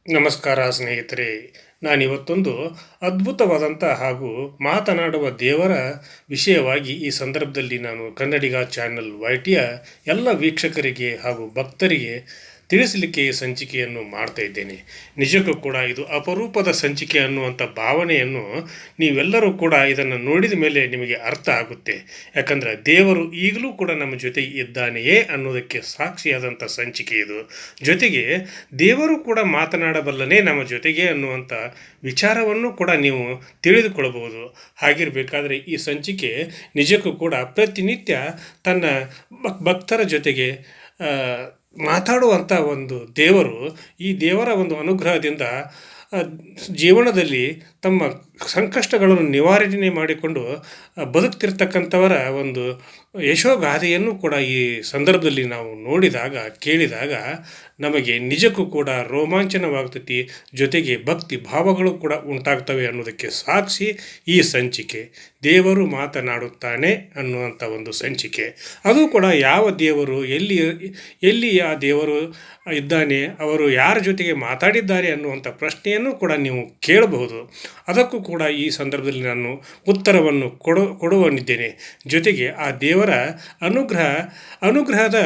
ನಮಸ್ಕಾರ ಸ್ನೇಹಿತರೆ. ನಾನಿವತ್ತೊಂದು ಅದ್ಭುತವಾದಂಥ ಹಾಗೂ ಮಾತನಾಡುವ ದೇವರ ವಿಷಯವಾಗಿ ಈ ಸಂದರ್ಭದಲ್ಲಿ ನಾನು ಕನ್ನಡಿಗ ಚಾನೆಲ್ YTಯ ಎಲ್ಲ ವೀಕ್ಷಕರಿಗೆ ಹಾಗೂ ಭಕ್ತರಿಗೆ ತಿಳಿಸಲಿಕ್ಕೆ ಈ ಸಂಚಿಕೆಯನ್ನು ಮಾಡ್ತಾ ಇದ್ದೇನೆ. ನಿಜಕ್ಕೂ ಕೂಡ ಇದು ಅಪರೂಪದ ಸಂಚಿಕೆ ಅನ್ನುವಂಥ ಭಾವನೆಯನ್ನು ನೀವೆಲ್ಲರೂ ಕೂಡ ಇದನ್ನು ನೋಡಿದ ಮೇಲೆ ನಿಮಗೆ ಅರ್ಥ ಆಗುತ್ತೆ. ಯಾಕಂದರೆ ದೇವರು ಈಗಲೂ ಕೂಡ ನಮ್ಮ ಜೊತೆ ಇದ್ದಾನೆಯೇ ಅನ್ನೋದಕ್ಕೆ ಸಾಕ್ಷಿಯಾದಂಥ ಸಂಚಿಕೆ ಇದು. ಜೊತೆಗೆ ದೇವರು ಕೂಡ ಮಾತನಾಡಬಲ್ಲನೇ ನಮ್ಮ ಜೊತೆಗೆ ಅನ್ನುವಂಥ ವಿಚಾರವನ್ನು ಕೂಡ ನೀವು ತಿಳಿದುಕೊಳ್ಳಬಹುದು. ಹಾಗಿರಬೇಕಾದ್ರೆ ಈ ಸಂಚಿಕೆ ನಿಜಕ್ಕೂ ಕೂಡ ಪ್ರತಿನಿತ್ಯ ತನ್ನ ಭಕ್ತರ ಜೊತೆಗೆ ಮಾತಾಡುವಂಥ ಒಂದು ದೇವರು, ಈ ದೇವರ ಒಂದು ಅನುಗ್ರಹದಿಂದ ಜೀವನದಲ್ಲಿ ತಮ್ಮ ಸಂಕಷ್ಟಗಳನ್ನು ನಿವಾರಣೆ ಮಾಡಿಕೊಂಡು ಬದುಕ್ತಿರ್ತಕ್ಕಂಥವರ ಒಂದು ಯಶೋಗಾಥೆಯನ್ನು ಕೂಡ ಈ ಸಂದರ್ಭದಲ್ಲಿ ನಾವು ನೋಡಿದಾಗ, ಕೇಳಿದಾಗ ನಮಗೆ ನಿಜಕ್ಕೂ ಕೂಡ ರೋಮಾಂಚನವಾಗ್ತೈತಿ. ಜೊತೆಗೆ ಭಕ್ತಿ ಭಾವಗಳು ಕೂಡ ಉಂಟಾಗ್ತವೆ ಅನ್ನೋದಕ್ಕೆ ಸಾಕ್ಷಿ ಈ ಸಂಚಿಕೆ. ದೇವರು ಮಾತನಾಡುತ್ತಾನೆ ಅನ್ನುವಂಥ ಒಂದು ಸಂಚಿಕೆ. ಅದು ಕೂಡ ಯಾವ ದೇವರು, ಎಲ್ಲಿ ಆ ದೇವರು ಇದ್ದಾನೆ, ಅವರು ಯಾರ ಜೊತೆಗೆ ಮಾತಾಡಿದ್ದಾರೆ ಅನ್ನುವಂಥ ಪ್ರಶ್ನೆಯನ್ನು ಕೂಡ ನೀವು ಕೇಳಬಹುದು. ಅದಕ್ಕೂ ಕೂಡ ಈ ಸಂದರ್ಭದಲ್ಲಿ ನಾನು ಉತ್ತರವನ್ನು ಕೊಡುವನಿದ್ದೇನೆ. ಜೊತೆಗೆ ಆ ದೇವರ ಅನುಗ್ರಹದ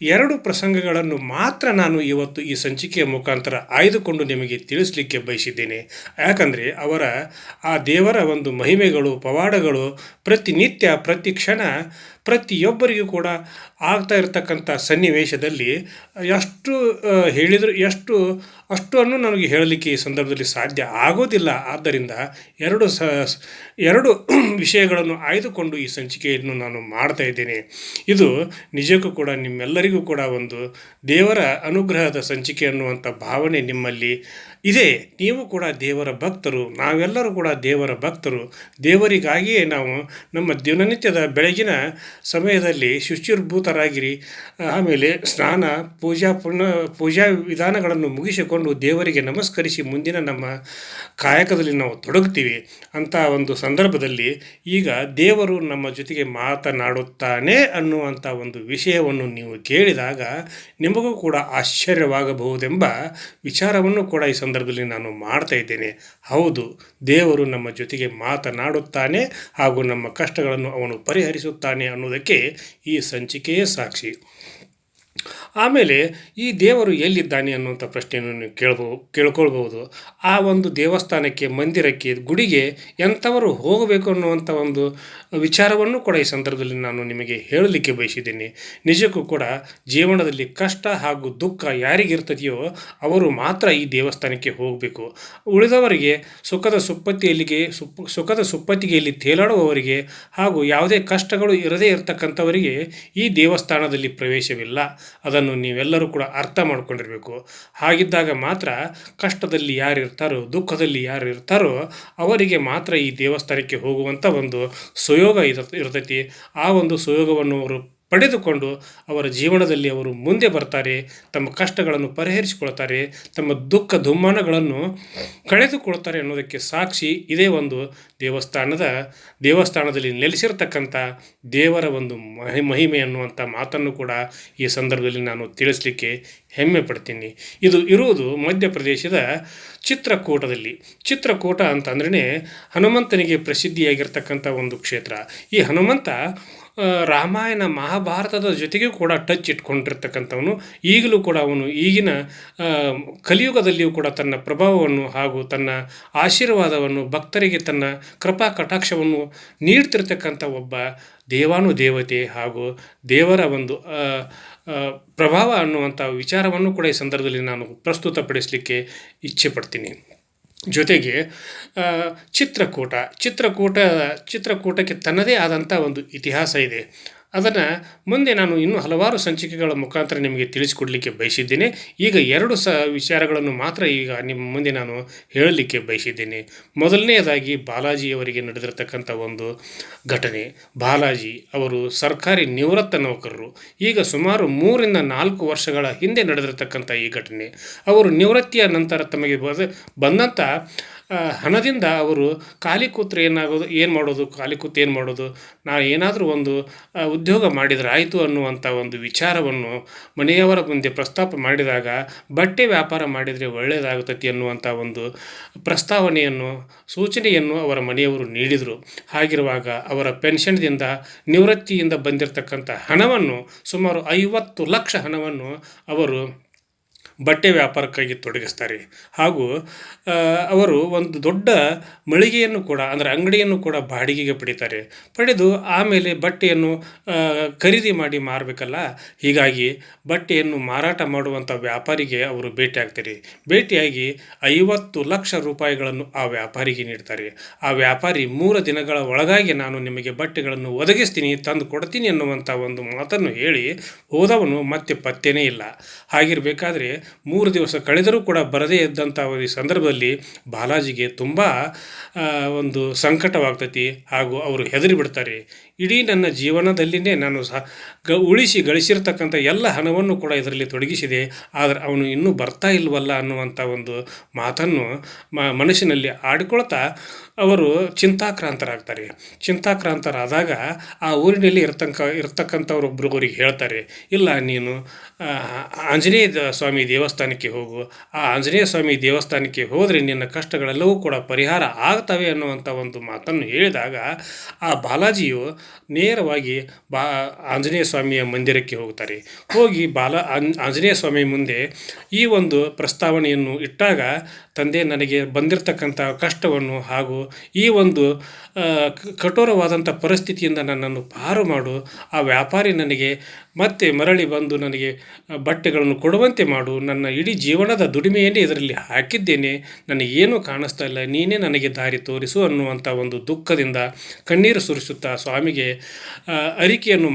2 ಪ್ರಸಂಗಗಳನ್ನು ಮಾತ್ರ ನಾನು ಇವತ್ತು ಈ ಸಂಚಿಕೆಯ ಮುಖಾಂತರ ಆಯ್ದುಕೊಂಡು ನಿಮಗೆ ತಿಳಿಸಲಿಕ್ಕೆ ಬಯಸಿದ್ದೇನೆ. ಯಾಕಂದರೆ ಆ ದೇವರ ಒಂದು ಮಹಿಮೆಗಳು, ಪವಾಡಗಳು ಪ್ರತಿನಿತ್ಯ, ಪ್ರತಿ ಕ್ಷಣ, ಪ್ರತಿಯೊಬ್ಬರಿಗೂ ಕೂಡ ಆಗ್ತಾ ಇರತಕ್ಕಂಥ ಸನ್ನಿವೇಶದಲ್ಲಿ ಎಷ್ಟು ಹೇಳಿದರೂ ಅಷ್ಟನ್ನು ನನಗೆ ಹೇಳಲಿಕ್ಕೆ ಈ ಸಂದರ್ಭದಲ್ಲಿ ಸಾಧ್ಯ ಆಗೋದಿಲ್ಲ. ಆದ್ದರಿಂದ ಎರಡು ವಿಷಯಗಳನ್ನು ಆಯ್ದುಕೊಂಡು ಈ ಸಂಚಿಕೆಯನ್ನು ನಾನು ಮಾಡ್ತಾ ಇದ್ದೇನೆ. ಇದು ನಿಜಕ್ಕೂ ಕೂಡ ನಿಮ್ಮೆಲ್ಲರಿಗೂ ಕೂಡ ಒಂದು ದೇವರ ಅನುಗ್ರಹದ ಸಂಚಿಕೆ ಅನ್ನುವಂಥ ಭಾವನೆ ನಿಮ್ಮಲ್ಲಿ ಇದೆ. ನೀವು ಕೂಡ ದೇವರ ಭಕ್ತರು, ನಾವೆಲ್ಲರೂ ಕೂಡ ದೇವರ ಭಕ್ತರು. ದೇವರಿಗಾಗಿಯೇ ನಾವು ನಮ್ಮ ದಿನನಿತ್ಯದ ಬೆಳಗಿನ ಸಮಯದಲ್ಲಿ ಶುಚಿರ್ಭೂತರಾಗಿರಿ, ಆಮೇಲೆ ಸ್ನಾನ, ಪೂಜಾ ವಿಧಾನಗಳನ್ನು ಮುಗಿಸಿಕೊಂಡು ದೇವರಿಗೆ ನಮಸ್ಕರಿಸಿ ಮುಂದಿನ ನಮ್ಮ ಕಾಯಕದಲ್ಲಿ ನಾವು ತೊಡಗುತ್ತೀವಿ. ಅಂಥ ಒಂದು ಸಂದರ್ಭದಲ್ಲಿ ಈಗ ದೇವರು ನಮ್ಮ ಜೊತೆಗೆ ಮಾತನಾಡುತ್ತಾನೆ ಅನ್ನುವಂಥ ಒಂದು ವಿಷಯವನ್ನು ನೀವು ಕೇಳಿದಾಗ ನಿಮಗೂ ಕೂಡ ಆಶ್ಚರ್ಯವಾಗಬಹುದೆಂಬ ವಿಚಾರವನ್ನು ಕೂಡ ಈ ಸಂದರ್ಭದಲ್ಲಿ ನಾನು ಮಾಡ್ತಾ ಇದ್ದೇನೆ. ಹೌದು, ದೇವರು ನಮ್ಮ ಜೊತೆಗೆ ಮಾತನಾಡುತ್ತಾನೆ ಹಾಗೂ ನಮ್ಮ ಕಷ್ಟಗಳನ್ನು ಅವನು ಪರಿಹರಿಸುತ್ತಾನೆ ಅನ್ನೋದಕ್ಕೆ ಈ ಸಂಚಿಕೆಯೇ ಸಾಕ್ಷಿ. ಆಮೇಲೆ ಈ ದೇವರು ಎಲ್ಲಿದ್ದಾನೆ ಅನ್ನುವಂಥ ಪ್ರಶ್ನೆಯನ್ನು ನೀವು ಕೇಳ್ಕೊಳ್ಬೋದು. ಆ ಒಂದು ದೇವಸ್ಥಾನಕ್ಕೆ, ಮಂದಿರಕ್ಕೆ, ಗುಡಿಗೆ ಎಂಥವರು ಹೋಗಬೇಕು ಅನ್ನುವಂಥ ಒಂದು ವಿಚಾರವನ್ನು ಕೂಡ ಈ ಸಂದರ್ಭದಲ್ಲಿ ನಾನು ನಿಮಗೆ ಹೇಳಲಿಕ್ಕೆ ಬಯಸಿದ್ದೇನೆ. ನಿಜಕ್ಕೂ ಕೂಡ ಜೀವನದಲ್ಲಿ ಕಷ್ಟ ಹಾಗೂ ದುಃಖ ಯಾರಿಗಿರ್ತದೆಯೋ ಅವರು ಮಾತ್ರ ಈ ದೇವಸ್ಥಾನಕ್ಕೆ ಹೋಗಬೇಕು. ಉಳಿದವರಿಗೆ ಸುಖದ ಸುಪ್ಪತ್ತಿಗೆಯಲ್ಲಿ ತೇಲಾಡುವವರಿಗೆ ಹಾಗೂ ಯಾವುದೇ ಕಷ್ಟಗಳು ಇರದೇ ಇರತಕ್ಕಂಥವರಿಗೆ ಈ ದೇವಸ್ಥಾನದಲ್ಲಿ ಪ್ರವೇಶವಿಲ್ಲ. ಅದನ್ನು ನೀವೆಲ್ಲರೂ ಕೂಡ ಅರ್ಥ ಮಾಡ್ಕೊಂಡಿರಬೇಕು. ಹಾಗಿದ್ದಾಗ ಮಾತ್ರ ಕಷ್ಟದಲ್ಲಿ ಯಾರು ಇರ್ತಾರೋ, ದುಃಖದಲ್ಲಿ ಯಾರು ಇರ್ತಾರೋ ಅವರಿಗೆ ಮಾತ್ರ ಈ ದೇವಸ್ಥಾನಕ್ಕೆ ಹೋಗುವಂಥ ಒಂದು ಸುಯೋಗ ಇರ್ತೈತಿ. ಆ ಒಂದು ಸುಯೋಗವನ್ನು ಅವರು ಪಡೆದುಕೊಂಡು ಅವರ ಜೀವನದಲ್ಲಿ ಅವರು ಮುಂದೆ ಬರ್ತಾರೆ, ತಮ್ಮ ಕಷ್ಟಗಳನ್ನು ಪರಿಹರಿಸಿಕೊಳ್ತಾರೆ, ತಮ್ಮ ದುಃಖ ದುಮ್ಮಾನಗಳನ್ನು ಕಳೆದುಕೊಳ್ತಾರೆ ಅನ್ನೋದಕ್ಕೆ ಸಾಕ್ಷಿ ಇದೇ ಒಂದು ದೇವಸ್ಥಾನದಲ್ಲಿ ನೆಲೆಸಿರ್ತಕ್ಕಂಥ ದೇವರ ಒಂದು ಮಹಿಮೆ ಅನ್ನುವಂಥ ಮಾತನ್ನು ಕೂಡ ಈ ಸಂದರ್ಭದಲ್ಲಿ ನಾನು ತಿಳಿಸಲಿಕ್ಕೆ ಹೆಮ್ಮೆ ಪಡ್ತೀನಿ. ಇದು ಇರುವುದು ಮಧ್ಯಪ್ರದೇಶದ ಚಿತ್ರಕೂಟ ಅಂತಂದ್ರೆ ಹನುಮಂತನಿಗೆ ಪ್ರಸಿದ್ಧಿಯಾಗಿರ್ತಕ್ಕಂಥ ಒಂದು ಕ್ಷೇತ್ರ. ಈ ಹನುಮಂತ ರಾಮಾಯಣ ಮಹಾಭಾರತದ ಜೊತೆಗೂ ಕೂಡ ಟಚ್ ಇಟ್ಕೊಂಡಿರ್ತಕ್ಕಂಥವನು. ಈಗಲೂ ಕೂಡ ಅವನು ಈಗಿನ ಕಲಿಯುಗದಲ್ಲಿಯೂ ಕೂಡ ತನ್ನ ಪ್ರಭಾವವನ್ನು ಹಾಗೂ ತನ್ನ ಆಶೀರ್ವಾದವನ್ನು ಭಕ್ತರಿಗೆ ತನ್ನ ಕೃಪಾ ಕಟಾಕ್ಷವನ್ನು ನೀಡ್ತಿರ್ತಕ್ಕಂಥ ಒಬ್ಬ ದೇವಾನುದೇವತೆ ಹಾಗೂ ದೇವರ ಒಂದು ಪ್ರಭಾವ ಅನ್ನುವಂಥ ವಿಚಾರವನ್ನು ಕೂಡ ಈ ಸಂದರ್ಭದಲ್ಲಿ ನಾನು ಪ್ರಸ್ತುತಪಡಿಸಲಿಕ್ಕೆ ಇಚ್ಛೆ ಪಡ್ತೀನಿ. ಜೊತೆಗೆ ಚಿತ್ರಕೂಟಕ್ಕೆ ತನ್ನದೇ ಆದಂಥ ಒಂದು ಇತಿಹಾಸ ಇದೆ. ಅದನ್ನು ಮುಂದೆ ನಾನು ಇನ್ನೂ ಹಲವಾರು ಸಂಚಿಕೆಗಳ ಮುಖಾಂತರ ನಿಮಗೆ ತಿಳಿಸಿಕೊಡಲಿಕ್ಕೆ ಬಯಸಿದ್ದೇನೆ. ಈಗ 2 ವಿಚಾರಗಳನ್ನು ಮಾತ್ರ ಈಗ ನಿಮ್ಮ ಮುಂದೆ ನಾನು ಹೇಳಲಿಕ್ಕೆ ಬಯಸಿದ್ದೇನೆ. ಮೊದಲನೆಯದಾಗಿ ಬಾಲಾಜಿಯವರಿಗೆ ನಡೆದಿರತಕ್ಕಂಥ ಒಂದು ಘಟನೆ. ಬಾಲಾಜಿ ಅವರು ಸರ್ಕಾರಿ ನಿವೃತ್ತ ನೌಕರರು. ಈಗ ಸುಮಾರು 3 ರಿಂದ 4 ವರ್ಷಗಳ ಹಿಂದೆ ನಡೆದಿರತಕ್ಕಂಥ ಈ ಘಟನೆ. ಅವರು ನಿವೃತ್ತಿಯ ನಂತರ ತಮಗೆ ಬಂದಂಥ ಹಣದಿಂದ ಅವರು ಖಾಲಿ ಕೂತ್ರೆ ಖಾಲಿ ಕೂತು ಏನು ಮಾಡೋದು, ನಾ ಏನಾದರೂ ಒಂದು ಉದ್ಯೋಗ ಮಾಡಿದರೆ ಆಯಿತು ಅನ್ನುವಂಥ ಒಂದು ವಿಚಾರವನ್ನು ಮನೆಯವರ ಮುಂದೆ ಪ್ರಸ್ತಾಪ ಮಾಡಿದಾಗ ಬಟ್ಟೆ ವ್ಯಾಪಾರ ಮಾಡಿದರೆ ಒಳ್ಳೆಯದಾಗುತ್ತದೆ ಅನ್ನುವಂಥ ಒಂದು ಪ್ರಸ್ತಾವನೆಯನ್ನು ಸೂಚನೆಯನ್ನು ಅವರ ಮನೆಯವರು ನೀಡಿದರು. ಹಾಗಿರುವಾಗ ಅವರ ಪೆನ್ಷನ್ದಿಂದ ನಿವೃತ್ತಿಯಿಂದ ಬಂದಿರತಕ್ಕಂಥ ಹಣವನ್ನು ಸುಮಾರು 50 ಲಕ್ಷ ಹಣವನ್ನು ಅವರು ಬಟ್ಟೆ ವ್ಯಾಪಾರಕ್ಕಾಗಿ ತೊಡಗಿಸ್ತಾರೆ. ಹಾಗೂ ಅವರು ಒಂದು ದೊಡ್ಡ ಮಳಿಗೆಯನ್ನು ಕೂಡ ಅಂದರೆ ಅಂಗಡಿಯನ್ನು ಕೂಡ ಬಾಡಿಗೆಗೆ ಪಡೆದು ಆಮೇಲೆ ಬಟ್ಟೆಯನ್ನು ಖರೀದಿ ಮಾಡಿ ಮಾರಬೇಕಲ್ಲ. ಹೀಗಾಗಿ ಬಟ್ಟೆಯನ್ನು ಮಾರಾಟ ಮಾಡುವಂಥ ವ್ಯಾಪಾರಿಗೆ ಅವರು ಭೇಟಿಯಾಗಿ 50 ಲಕ್ಷ ರೂಪಾಯಿಗಳನ್ನು ಆ ವ್ಯಾಪಾರಿಗೆ ನೀಡ್ತಾರೆ. ಆ ವ್ಯಾಪಾರಿ 3 ದಿನಗಳ ಒಳಗಾಗಿ ನಾನು ನಿಮಗೆ ಬಟ್ಟೆಗಳನ್ನು ಒದಗಿಸ್ತೀನಿ, ತಂದು ಕೊಡ್ತೀನಿ ಅನ್ನುವಂಥ ಒಂದು ಮಾತನ್ನು ಹೇಳಿ ಹೋದವನು ಮತ್ತೆ ಪತ್ತೇನೇ ಇಲ್ಲ. ಹಾಗಿರಬೇಕಾದ್ರೆ 3 ದಿವಸ ಕಳೆದರೂ ಕೂಡ ಬರದೇ ಇದ್ದಂಥ ಈ ಸಂದರ್ಭದಲ್ಲಿ ಬಾಲಾಜಿಗೆ ತುಂಬ ಒಂದು ಸಂಕಟವಾಗ್ತೈತಿ. ಹಾಗೂ ಅವರು ಹೆದರಿ ಬಿಡ್ತಾರೆ. ಇಡೀ ನನ್ನ ಜೀವನದಲ್ಲಿನೇ ನಾನು ಗಳಿಸಿರ್ತಕ್ಕಂಥ ಎಲ್ಲ ಹಣವನ್ನು ಕೂಡ ಇದರಲ್ಲಿ ತೊಡಗಿಸಿದೆ, ಆದರೆ ಅವನು ಇನ್ನೂ ಬರ್ತಾ ಇಲ್ವಲ್ಲ ಅನ್ನುವಂಥ ಒಂದು ಮಾತನ್ನು ಮನಸ್ಸಿನಲ್ಲಿ ಆಡಿಕೊಳ್ತಾ ಅವರು ಚಿಂತಾಕ್ರಾಂತರಾದಾಗ ಆ ಊರಿನಲ್ಲಿ ಇರ್ತಕ್ಕಂಥವ್ರೊಬ್ಬರು ಅವರಿಗೆ ಹೇಳ್ತಾರೆ, ಇಲ್ಲ ನೀನು ಆಂಜನೇಯ ಸ್ವಾಮಿ ದೇವಸ್ಥಾನಕ್ಕೆ ಹೋಗು, ಆ ಆಂಜನೇಯ ಸ್ವಾಮಿ ದೇವಸ್ಥಾನಕ್ಕೆ ಹೋದರೆ ನಿನ್ನ ಕಷ್ಟಗಳೆಲ್ಲವೂ ಕೂಡ ಪರಿಹಾರ ಆಗ್ತವೆ ಅನ್ನುವಂಥ ಒಂದು ಮಾತನ್ನು ಹೇಳಿದಾಗ ಆ ಬಾಲಾಜಿಯು ನೇರವಾಗಿ ಆಂಜನೇಯ ಸ್ವಾಮಿಯ ಮಂದಿರಕ್ಕೆ ಹೋಗ್ತಾರೆ. ಹೋಗಿ ಆಂಜನೇಯ ಸ್ವಾಮಿ ಮುಂದೆ ಈ ಒಂದು ಪ್ರಸ್ತಾವನೆಯನ್ನು ಇಟ್ಟಾಗ, ತಂದೆ ನನಗೆ ಬಂದಿರತಕ್ಕಂಥ ಕಷ್ಟವನ್ನು ಹಾಗೂ ಈ ಒಂದು ಕಠೋರವಾದಂಥ ಪರಿಸ್ಥಿತಿಯಿಂದ ನನ್ನನ್ನು ಪಾರು ಮಾಡು, ಆ ವ್ಯಾಪಾರಿ ನನಗೆ ಮತ್ತೆ ಮರಳಿ ಬಂದು ನನಗೆ ಬಟ್ಟೆಗಳನ್ನು ಕೊಡುವಂತೆ ಮಾಡು, ನನ್ನ ಇಡೀ ಜೀವನದ ದುಡಿಮೆಯನ್ನೇ ಇದರಲ್ಲಿ ಹಾಕಿದ್ದೇನೆ, ನನಗೇನೂ ಕಾಣಿಸ್ತಾ ಇಲ್ಲ, ನೀನೇ ನನಗೆ ದಾರಿ ತೋರಿಸು ಅನ್ನುವಂಥ ಒಂದು ದುಃಖದಿಂದ ಕಣ್ಣೀರು ಸುರಿಸುತ್ತಾ ಸ್ವಾಮಿಗೆ ಅರಿಕೆಯನ್ನು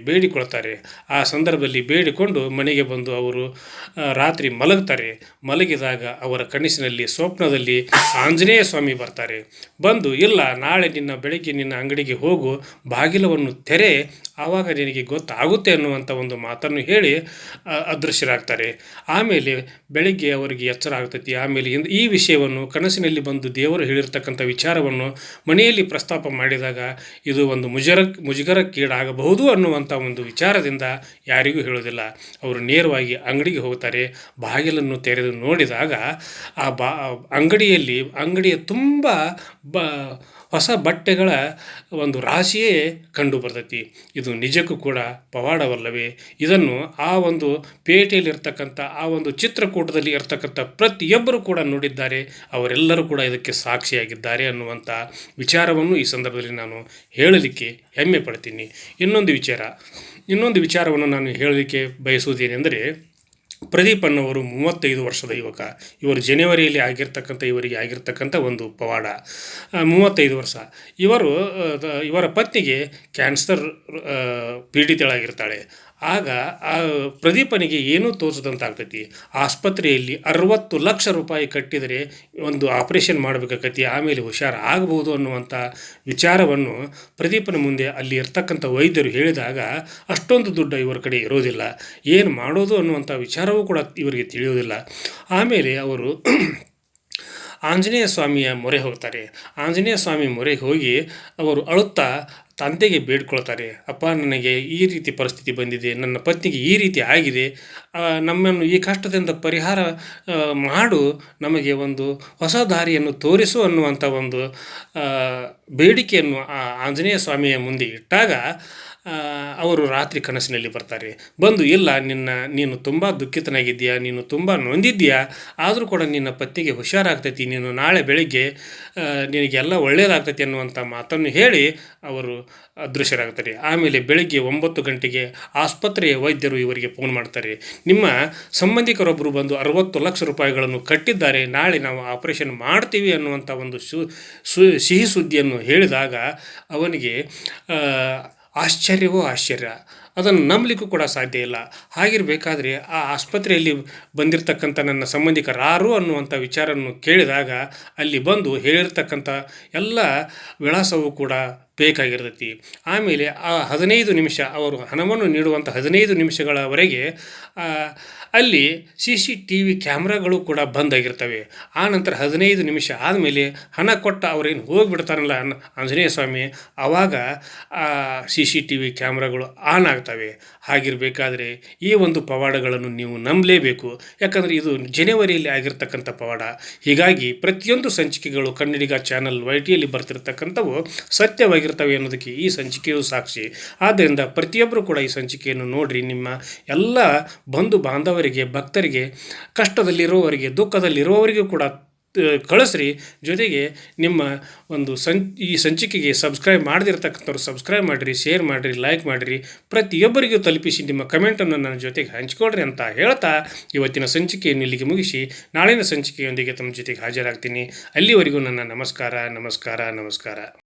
ಬೇಡಿಕೊಳ್ತಾರೆ. ಆ ಸಂದರ್ಭದಲ್ಲಿ ಬೇಡಿಕೊಂಡು ಮನೆಗೆ ಬಂದು ಅವರು ರಾತ್ರಿ ಮಲಗಿದಾಗ ಅವರ ಕನಸಿನಲ್ಲಿ ಸ್ವಪ್ನದಲ್ಲಿ ಆಂಜನೇಯ ಸ್ವಾಮಿ ಬರ್ತಾರೆ. ಬಂದು, ಇಲ್ಲ ನಾಳೆ ಬೆಳಗ್ಗೆ ನಿನ್ನ ಅಂಗಡಿಗೆ ಹೋಗು, ಬಾಗಿಲವನ್ನು ತೆರೆ, ಆವಾಗ ನಿನಗೆ ಗೊತ್ತಾಗುತ್ತೆ ಅನ್ನುವಂಥ ಒಂದು ಮಾತನ್ನು ಹೇಳಿ ಅದೃಶ್ಯರಾಗ್ತಾರೆ. ಆಮೇಲೆ ಬೆಳಗ್ಗೆ ಅವರಿಗೆ ಎಚ್ಚರ ಆಗ್ತೈತಿ. ಆಮೇಲೆ ಈ ವಿಷಯವನ್ನು ಕನಸಿನಲ್ಲಿ ಬಂದು ದೇವರು ಹೇಳಿರ್ತಕ್ಕಂಥ ವಿಚಾರವನ್ನು ಮನೆಯಲ್ಲಿ ಪ್ರಸ್ತಾಪ ಮಾಡಿದಾಗ ಇದು ಒಂದು ಮುಜುಗರಕ್ಕೀಡಾಗಬಹುದು ಅನ್ನುವಂಥ ಒಂದು ವಿಚಾರದಿಂದ ಯಾರಿಗೂ ಹೇಳೋದಿಲ್ಲ. ಅವರು ನೇರವಾಗಿ ಅಂಗಡಿಗೆ ಹೋಗ್ತಾರೆ. ಬಾಗಿಲನ್ನು ತೆರೆದು ನೋಡಿದಾಗ ಆ ಅಂಗಡಿಯ ತುಂಬ ಹೊಸ ಬಟ್ಟೆಗಳ ಒಂದು ರಾಶಿಯೇ ಕಂಡು ಬರ್ತೈತಿ. ಇದು ನಿಜಕ್ಕೂ ಕೂಡ ಪವಾಡವಲ್ಲವೇ? ಇದನ್ನು ಆ ಒಂದು ಪೇಟೆಯಲ್ಲಿರ್ತಕ್ಕಂಥ ಆ ಒಂದು ಚಿತ್ರಕೂಟದಲ್ಲಿ ಇರ್ತಕ್ಕಂಥ ಪ್ರತಿಯೊಬ್ಬರು ಕೂಡ ನೋಡಿದ್ದಾರೆ. ಅವರೆಲ್ಲರೂ ಕೂಡ ಇದಕ್ಕೆ ಸಾಕ್ಷಿಯಾಗಿದ್ದಾರೆ ಅನ್ನುವಂಥ ವಿಚಾರವನ್ನು ಈ ಸಂದರ್ಭದಲ್ಲಿ ನಾನು ಹೇಳಲಿಕ್ಕೆ ಹೆಮ್ಮೆ ಪಡ್ತೀನಿ. ಇನ್ನೊಂದು ವಿಚಾರವನ್ನು ನಾನು ಹೇಳಲಿಕ್ಕೆ ಬಯಸುವುದೇನೆಂದರೆ, ಪ್ರದೀಪ್ ಅನ್ನೋರು 35 ವರ್ಷದ ಯುವಕ. ಇವರು ಜನವರಿಯಲ್ಲಿ ಇವರಿಗೆ ಆಗಿರ್ತಕ್ಕಂಥ ಒಂದು ಪವಾಡ. 35 ವರ್ಷ. ಇವರ ಪತ್ನಿಗೆ ಕ್ಯಾನ್ಸರ್ ಪೀಡಿತಳಾಗಿರ್ತಾಳೆ. ಆಗ ಆ ಪ್ರದೀಪನಿಗೆ ಏನೂ ತೋರಿಸದಂತಾಗ್ತೈತಿ. ಆಸ್ಪತ್ರೆಯಲ್ಲಿ 60 ಲಕ್ಷ ರೂಪಾಯಿ ಕಟ್ಟಿದರೆ ಒಂದು ಆಪರೇಷನ್ ಮಾಡಬೇಕಾಗತಿ, ಆಮೇಲೆ ಹುಷಾರು ಆಗಬಹುದು ಅನ್ನುವಂಥ ವಿಚಾರವನ್ನು ಪ್ರದೀಪನ ಮುಂದೆ ಅಲ್ಲಿ ಇರ್ತಕ್ಕಂಥ ವೈದ್ಯರು ಹೇಳಿದಾಗ ಅಷ್ಟೊಂದು ದುಡ್ಡು ಇವರ ಕಡೆ ಇರೋದಿಲ್ಲ. ಏನು ಮಾಡೋದು ಅನ್ನುವಂಥ ವಿಚಾರವೂ ಕೂಡ ಇವರಿಗೆ ತಿಳಿಯೋದಿಲ್ಲ. ಆಮೇಲೆ ಅವರು ಆಂಜನೇಯ ಸ್ವಾಮಿಯ ಮೊರೆ ಹೋಗ್ತಾರೆ. ಆಂಜನೇಯ ಸ್ವಾಮಿ ಮೊರೆಗೆ ಹೋಗಿ ಅವರು ಅಳುತ್ತಾ ತಂದೆಗೆ ಬೇಡ್ಕೊಳ್ತಾರೆ, ಅಪ್ಪ ನನಗೆ ಈ ರೀತಿ ಪರಿಸ್ಥಿತಿ ಬಂದಿದೆ, ನನ್ನ ಪತ್ನಿಗೆ ಈ ರೀತಿ ಆಗಿದೆ, ನಮ್ಮನ್ನು ಈ ಕಷ್ಟದಿಂದ ಪರಿಹಾರ ಮಾಡು, ನಮಗೆ ಒಂದು ಹೊಸ ದಾರಿಯನ್ನು ತೋರಿಸು ಅನ್ನುವಂಥ ಒಂದು ಬೇಡಿಕೆಯನ್ನು ಆ ಆಂಜನೇಯ ಸ್ವಾಮಿಯ ಮುಂದೆ ಇಟ್ಟಾಗ ಅವರು ರಾತ್ರಿ ಕನಸಿನಲ್ಲಿ ಬರ್ತಾರೆ. ಬಂದು, ಇಲ್ಲ ನೀನು ತುಂಬ ದುಃಖಿತನಾಗಿದ್ದೀಯಾ, ನೀನು ತುಂಬ ನೊಂದಿದ್ದೀಯಾ, ಆದರೂ ಕೂಡ ನಿನ್ನ ಪತ್ನಿಗೆ ಹುಷಾರಾಗ್ತೈತಿ, ನೀನು ನಾಳೆ ಬೆಳಿಗ್ಗೆ ನಿನಗೆಲ್ಲ ಒಳ್ಳೆಯದಾಗ್ತೈತಿ ಅನ್ನುವಂಥ ಮಾತನ್ನು ಹೇಳಿ ಅವರು ಅದೃಶ್ಯರಾಗ್ತಾರೆ. ಆಮೇಲೆ ಬೆಳಗ್ಗೆ 9 ಗಂಟೆಗೆ ಆಸ್ಪತ್ರೆಯ ವೈದ್ಯರು ಇವರಿಗೆ ಫೋನ್ ಮಾಡ್ತಾರೆ, ನಿಮ್ಮ ಸಂಬಂಧಿಕರೊಬ್ಬರು ಬಂದು 60 ಲಕ್ಷ ರೂಪಾಯಿಗಳನ್ನು ಕಟ್ಟಿದ್ದಾರೆ, ನಾಳೆ ನಾವು ಆಪರೇಷನ್ ಮಾಡ್ತೀವಿ ಅನ್ನುವಂಥ ಒಂದು ಸಿಹಿ ಸುದ್ದಿಯನ್ನು ಹೇಳಿದಾಗ ಅವನಿಗೆ ಆಶ್ಚರ್ಯವೋ ಆಶ್ಚರ್ಯ, ಅದನ್ನು ನಂಬಲಿಕ್ಕೂ ಕೂಡ ಸಾಧ್ಯ ಇಲ್ಲ. ಹಾಗಿರಬೇಕಾದ್ರೆ ಆ ಆಸ್ಪತ್ರೆಯಲ್ಲಿ ಬಂದಿರತಕ್ಕಂಥ ನನ್ನ ಸಂಬಂಧಿಕರಾರು ಅನ್ನುವಂಥ ವಿಚಾರವನ್ನು ಕೇಳಿದಾಗ ಅಲ್ಲಿ ಬಂದು ಹೇಳಿರ್ತಕ್ಕಂಥ ಎಲ್ಲ ವಿಳಾಸವೂ ಕೂಡ ಬೇಕಾಗಿರ್ತೈತಿ. ಆಮೇಲೆ ಆ 15 ನಿಮಿಷ ಅವರು ಹಣವನ್ನು ನೀಡುವಂಥ 15 ನಿಮಿಷಗಳವರೆಗೆ ಅಲ್ಲಿ CCTV ಕ್ಯಾಮ್ರಾಗಳು ಕೂಡ ಬಂದಾಗಿರ್ತವೆ. ಆ ನಂತರ 15 ನಿಮಿಷ ಆದಮೇಲೆ ಹಣ ಕೊಟ್ಟ ಅವರೇನು ಹೋಗಿಬಿಡ್ತಾರಲ್ಲ ಆಂಜನೇಯ ಸ್ವಾಮಿ, ಆವಾಗ ಆ CCTV ಕ್ಯಾಮ್ರಾಗಳು ಆನ್ ಆಗ್ತವೆ. ಹಾಗಿರಬೇಕಾದ್ರೆ ಈ ಒಂದು ಪವಾಡಗಳನ್ನು ನೀವು ನಂಬಲೇಬೇಕು. ಯಾಕಂದರೆ ಇದು ಜನವರಿಯಲ್ಲಿ ಆಗಿರ್ತಕ್ಕಂಥ ಪವಾಡ. ಹೀಗಾಗಿ ಪ್ರತಿಯೊಂದು ಸಂಚಿಕೆಗಳು ಕನ್ನಡಿಗ ಚಾನಲ್ YTಯಲ್ಲಿ ಬರ್ತಿರ್ತಕ್ಕಂಥವು ಸತ್ಯವಾಗಿರ್ತವೆ ಅನ್ನೋದಕ್ಕೆ ಈ ಸಂಚಿಕೆಯು ಸಾಕ್ಷಿ. ಆದ್ದರಿಂದ ಪ್ರತಿಯೊಬ್ಬರು ಕೂಡ ಈ ಸಂಚಿಕೆಯನ್ನು ನೋಡಿರಿ. ನಿಮ್ಮ ಎಲ್ಲ ಬಂಧು ಬಾಂಧವರಿಗೆ, ಭಕ್ತರಿಗೆ, ಕಷ್ಟದಲ್ಲಿರುವವರಿಗೆ, ದುಃಖದಲ್ಲಿರುವವರಿಗೂ ಕೂಡ ಕಳಿಸ್ರಿ. ಜೊತೆಗೆ ನಿಮ್ಮ ಒಂದು ಈ ಸಂಚಿಕೆಗೆ ಸಬ್ಸ್ಕ್ರೈಬ್ ಮಾಡದಿರ್ತಕ್ಕಂಥವ್ರು ಸಬ್ಸ್ಕ್ರೈಬ್ ಮಾಡಿರಿ, ಶೇರ್ ಮಾಡಿರಿ, ಲೈಕ್ ಮಾಡಿರಿ. ಪ್ರತಿಯೊಬ್ಬರಿಗೂ ತಲುಪಿಸಿ ನಿಮ್ಮ ಕಮೆಂಟನ್ನು ನನ್ನ ಜೊತೆಗೆ ಹಂಚಿಕೊಡ್ರಿ ಅಂತ ಹೇಳ್ತಾ ಇವತ್ತಿನ ಸಂಚಿಕೆಯನ್ನು ಇಲ್ಲಿಗೆ ಮುಗಿಸಿ ನಾಳಿನ ಸಂಚಿಕೆಯೊಂದಿಗೆ ತಮ್ಮ ಜೊತೆಗೆ ಹಾಜರಾಗ್ತೀನಿ. ಅಲ್ಲಿವರೆಗೂ ನನ್ನ ನಮಸ್ಕಾರ.